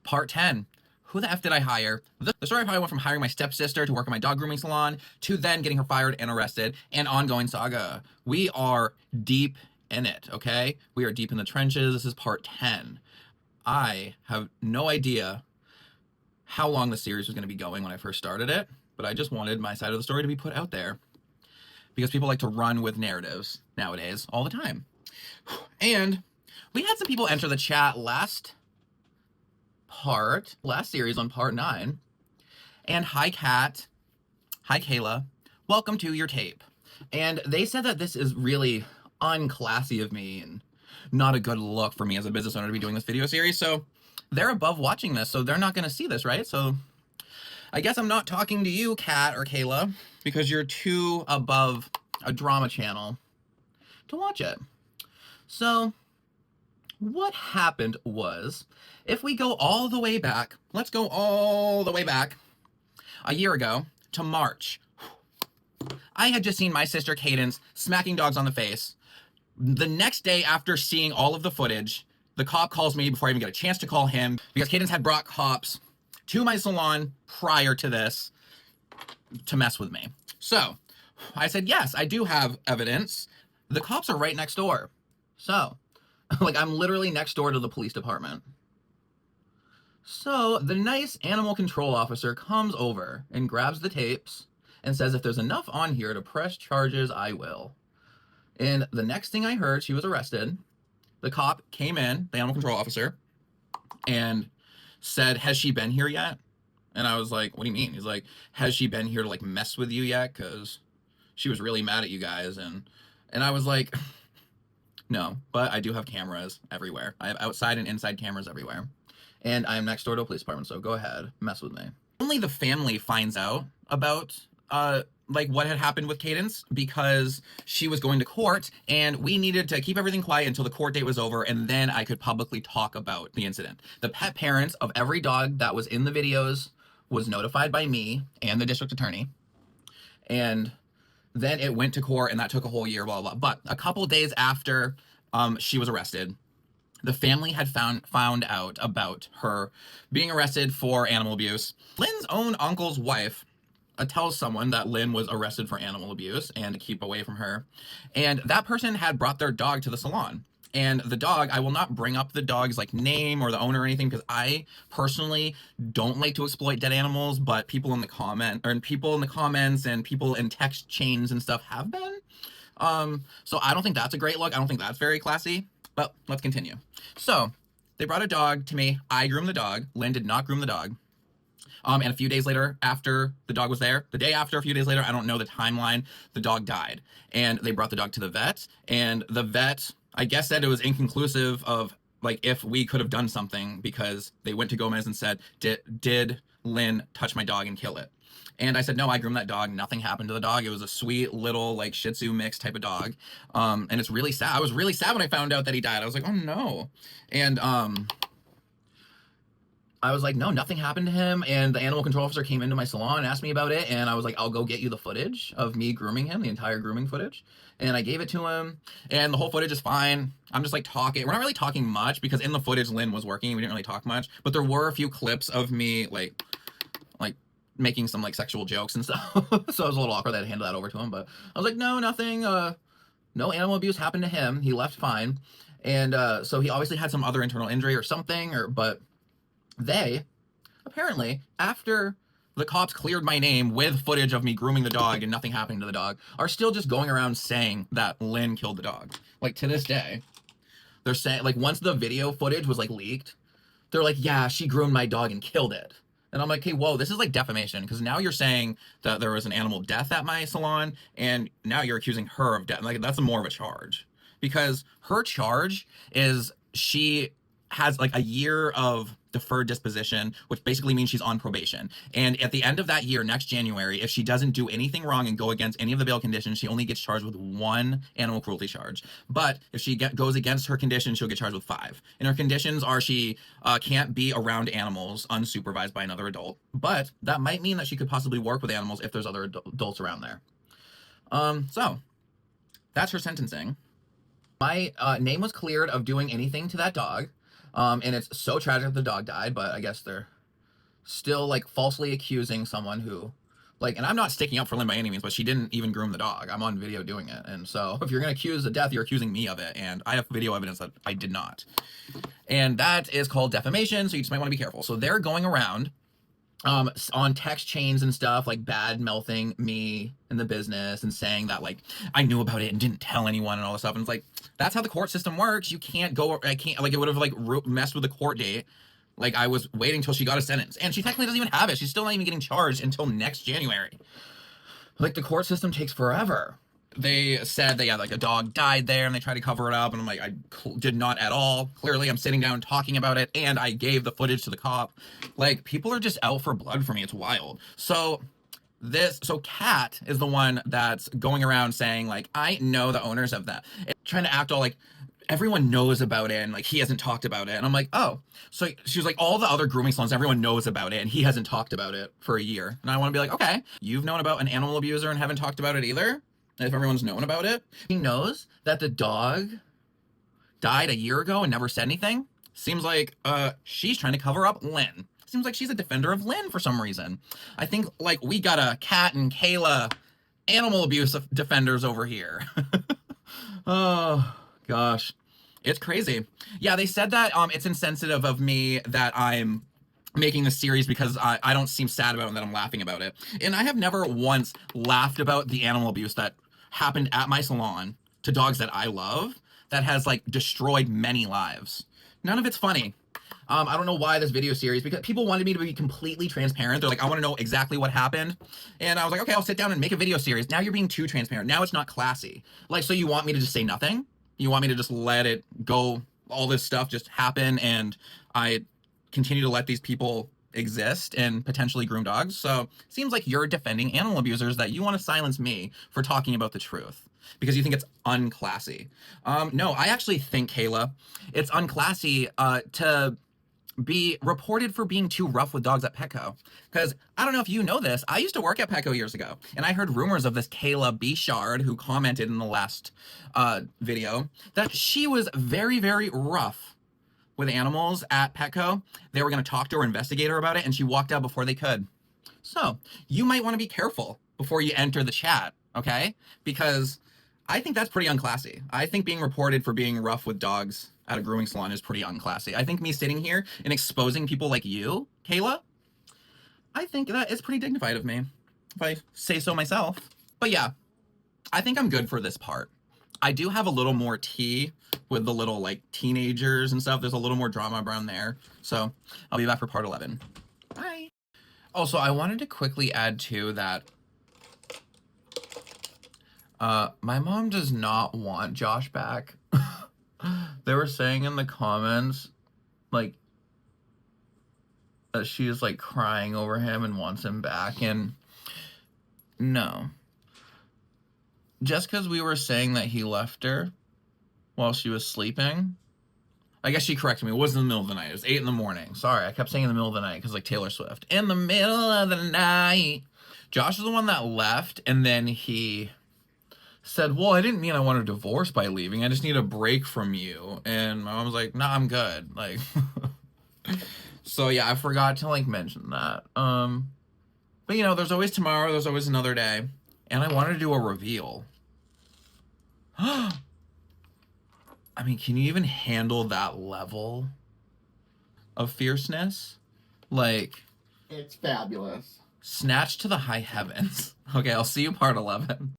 Part 10. Who the F did I hire? The story probably went from hiring my stepsister to work at my dog grooming salon to then getting her fired and arrested, and ongoing saga. We are deep in it, okay? We are deep in the trenches. This is part 10. I have no idea how long the series was going to be going when I first started it, but I just wanted my side of the story to be put out there because people like to run with narratives nowadays all the time. And we had some people enter the chat last series on part 9. And hi, Kat. Hi, Kayla. Welcome to your tape. And they said that this is really unclassy of me and not a good look for me as a business owner to be doing this video series. So they're above watching this, so they're not going to see this, right? So I guess I'm not talking to you, Kat or Kayla, because you're too above a drama channel to watch it. So what happened was, if we go all the way back, let's go all the way back a year ago to March. I had just seen my sister Cadence smacking dogs on the face. The next day after seeing all of the footage, the cop calls me before I even get a chance to call him because Cadence had brought cops to my salon prior to this to mess with me. So I said, yes, I do have evidence. The cops are right next door. So like, I'm literally next door to the police department. So the nice animal control officer comes over and grabs the tapes and says, if there's enough on here to press charges, I will. And the next thing I heard, she was arrested. The cop came in, the animal control officer, and said, has she been here yet? And I was like, what do you mean? He's like, has she been here to like mess with you yet? Because she was really mad at you guys. And I was like, no, but I do have cameras everywhere. I have outside and inside cameras everywhere. And I'm next door to a police department, so go ahead, mess with me. Only the family finds out about like what had happened with Cadence because she was going to court and we needed to keep everything quiet until the court date was over, and then I could publicly talk about the incident. The pet parents of every dog that was in the videos was notified by me and the district attorney. And then it went to court, and that took a whole year, blah, blah, blah. But a couple days after she was arrested, the family had found out about her being arrested for animal abuse. Lynn's own uncle's wife tells someone that Lynn was arrested for animal abuse and to keep away from her. And that person had brought their dog to the salon. And the dog, I will not bring up the dog's like name or the owner or anything because I personally don't like to exploit dead animals, but people in the comments and people in text chains and stuff have been. So I don't think that's a great look. I don't think that's very classy, but let's continue. So they brought a dog to me. I groomed the dog. Lynn did not groom the dog. And a few days later, after the dog was there, the day after, a few days later, I don't know the timeline, the dog died. And they brought the dog to the vet, and the vet, I guess, said it was inconclusive of like if we could have done something because they went to Gomez and said, did Lynn touch my dog and kill it? And I said, no, I groomed that dog. Nothing happened to the dog. It was a sweet little like Shih Tzu mix type of dog. And it's really sad. I was really sad when I found out that he died. I was like, oh no. And I was like, no, nothing happened to him. And the animal control officer came into my salon and asked me about it. And I was like, I'll go get you the footage of me grooming him, the entire grooming footage. And I gave it to him, and the whole footage is fine. I'm just like talking. We're not really talking much because in the footage, Lynn was working. We didn't really talk much, but there were a few clips of me like making some like sexual jokes and stuff. So it was a little awkward that I had to hand that over to him, but I was like, no, nothing, no animal abuse happened to him. He left fine. And so he obviously had some other internal injury or something, but they apparently, after the cops cleared my name with footage of me grooming the dog and nothing happening to the dog, are still just going around saying that Lynn killed the dog. Like to this day, they're saying, like, once the video footage was like leaked, they're like, yeah, she groomed my dog and killed it. And I'm like, hey, whoa, this is like defamation, because now you're saying that there was an animal death at my salon, and now you're accusing her of death. Like, that's more of a charge, because her charge is she has like a year of deferred disposition, which basically means she's on probation. And at the end of that year, next January, if she doesn't do anything wrong and go against any of the bail conditions, she only gets charged with 1 animal cruelty charge. But if she goes against her conditions, she'll get charged with 5. And her conditions are she can't be around animals unsupervised by another adult. But that might mean that she could possibly work with animals if there's other adults around there. So that's her sentencing. My name was cleared of doing anything to that dog. And it's so tragic that the dog died, but I guess they're still like falsely accusing someone who, like, and I'm not sticking up for Lynn by any means, but she didn't even groom the dog. I'm on video doing it. And so if you're going to accuse the death, you're accusing me of it. And I have video evidence that I did not. And that is called defamation. So you just might want to be careful. So they're going around on text chains and stuff, like bad mouthing me in the business and saying that like I knew about it and didn't tell anyone and all this stuff. And it's like, that's how the court system works. You can't go, I can't, like, it would have like messed with the court date. Like, I was waiting till she got a sentence, and she technically doesn't even have it. She's still not even getting charged until next January. Like, the court system takes forever. They said that, yeah, like a dog died there, and they tried to cover it up, and I'm like, I did not at all. Clearly, I'm sitting down talking about it, and I gave the footage to the cop. Like, people are just out for blood for me. It's wild. So Kat is the one that's going around saying, like, I know the owners of that. Trying to act all like, everyone knows about it, and like he hasn't talked about it. And I'm like, oh, so she was like, all the other grooming salons, everyone knows about it, and he hasn't talked about it for a year. And I want to be like, okay, you've known about an animal abuser and haven't talked about it either? If everyone's known about it, he knows that the dog died a year ago and never said anything. Seems like she's trying to cover up Lynn. Seems like she's a defender of Lynn for some reason. I think like we got a Kat and Kayla animal abuse defenders over here. Oh gosh, it's crazy. Yeah, they said that it's insensitive of me that I'm making this series because I don't seem sad about it and that I'm laughing about it. And I have never once laughed about the animal abuse that happened at my salon to dogs that I love that has like destroyed many lives. None of it's funny. I don't know why this video series, because people wanted me to be completely transparent. They're like, I want to know exactly what happened. And I was like, okay, I'll sit down and make a video series. Now you're being too transparent. Now it's not classy. Like, so you want me to just say nothing? You want me to just let it go, all this stuff just happen, and I continue to let these people exist and potentially groom dogs? So seems like you're defending animal abusers, that you want to silence me for talking about the truth because you think it's unclassy. No, I actually think, Kayla, it's unclassy to be reported for being too rough with dogs at Petco. Because I don't know if you know this, I used to work at Petco years ago, and I heard rumors of this Kayla Bichard, who commented in the last video, that she was very, very rough with animals at Petco. They were going to talk to her, investigate her about it, and she walked out before they could. So you might want to be careful before you enter the chat, okay? Because I think that's pretty unclassy. I think being reported for being rough with dogs at a grooming salon is pretty unclassy. I think me sitting here and exposing people like you, Kayla, I think that is pretty dignified of me, if I say so myself. But yeah, I think I'm good for this part. I do have a little more tea with the little like teenagers and stuff. There's a little more drama around there. So I'll be back for part 11. Bye. Also, I wanted to quickly add too that my mom does not want Josh back. They were saying in the comments, like, that she is, like, crying over him and wants him back, and no. Just because we were saying that he left her while she was sleeping, I guess she corrected me, it wasn't in the middle of the night, it was 8 in the morning. Sorry, I kept saying in the middle of the night, because, like, Taylor Swift. In the middle of the night. Josh is the one that left, and then he said, well, I didn't mean I want a divorce by leaving. I just need a break from you. And my mom was like, nah, I'm good. Like, so yeah, I forgot to like mention that. But you know, there's always tomorrow. There's always another day. And I wanted to do a reveal. I mean, can you even handle that level of fierceness? Like, it's fabulous. Snatched to the high heavens. Okay, I'll see you part 11.